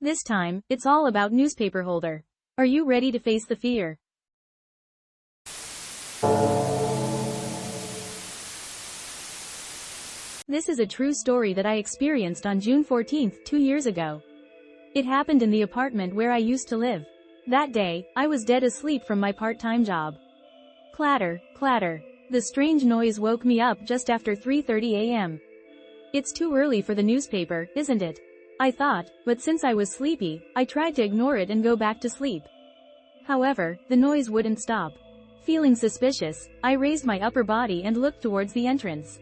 This time, it's all about newspaper holder. Are you ready to face the fear? This is a true story that I experienced on June 14, 2 years ago. It happened in the apartment where I used to live. That day, I was dead asleep from my part-time job. Clatter, clatter. The strange noise woke me up just after 3:30 a.m. It's too early for the newspaper, isn't it? I thought, but since I was sleepy, I tried to ignore it and go back to sleep. However, the noise wouldn't stop. Feeling suspicious, I raised my upper body and looked towards the entrance.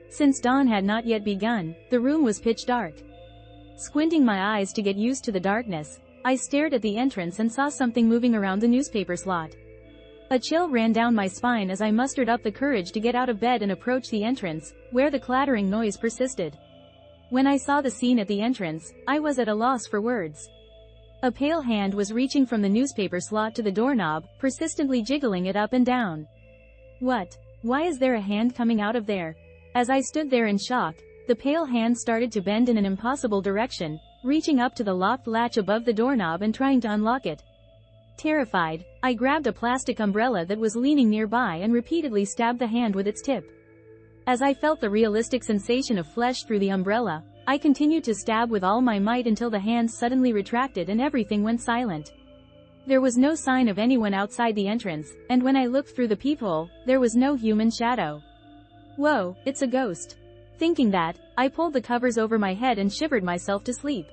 Since dawn had not yet begun, the room was pitch dark. Squinting my eyes to get used to the darkness, I stared at the entrance and saw something moving around the newspaper slot. A chill ran down my spine as I mustered up the courage to get out of bed and approach the entrance, where the clattering noise persisted. When I saw the scene at the entrance, I was at a loss for words. A pale hand was reaching from the newspaper slot to the doorknob, persistently jiggling it up and down. What? Why is there a hand coming out of there? As I stood there in shock, the pale hand started to bend in an impossible direction, reaching up to the locked latch above the doorknob and trying to unlock it. Terrified, I grabbed a plastic umbrella that was leaning nearby and repeatedly stabbed the hand with its tip. As I felt the realistic sensation of flesh through the umbrella, I continued to stab with all my might until the hand suddenly retracted and everything went silent. There was no sign of anyone outside the entrance, and when I looked through the peephole, there was no human shadow. Whoa, it's a ghost. Thinking that, I pulled the covers over my head and shivered myself to sleep.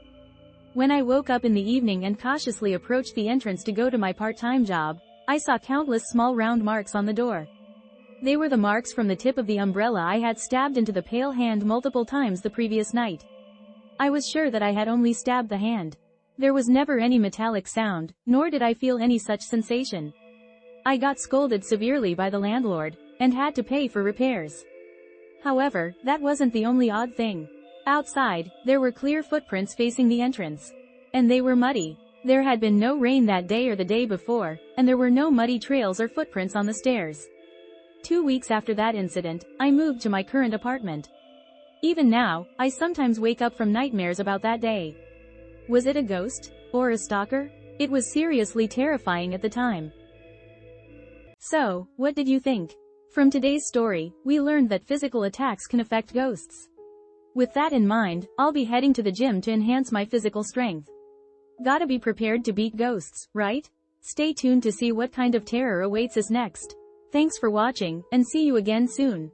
When I woke up in the evening and cautiously approached the entrance to go to my part-time job, I saw countless small round marks on the door. They were the marks from the tip of the umbrella I had stabbed into the pale hand multiple times the previous night. I was sure that I had only stabbed the hand. There was never any metallic sound, nor did I feel any such sensation. I got scolded severely by the landlord, and had to pay for repairs. However, that wasn't the only odd thing. Outside, there were clear footprints facing the entrance. And they were muddy. There had been no rain that day or the day before, and there were no muddy trails or footprints on the stairs. 2 weeks after that incident, I moved to my current apartment. Even now, I sometimes wake up from nightmares about that day. Was it a ghost? Or a stalker? It was seriously terrifying at the time. So, what did you think? From today's story, we learned that physical attacks can affect ghosts. With that in mind, I'll be heading to the gym to enhance my physical strength. Gotta be prepared to beat ghosts, right? Stay tuned to see what kind of terror awaits us next. Thanks for watching, and see you again soon.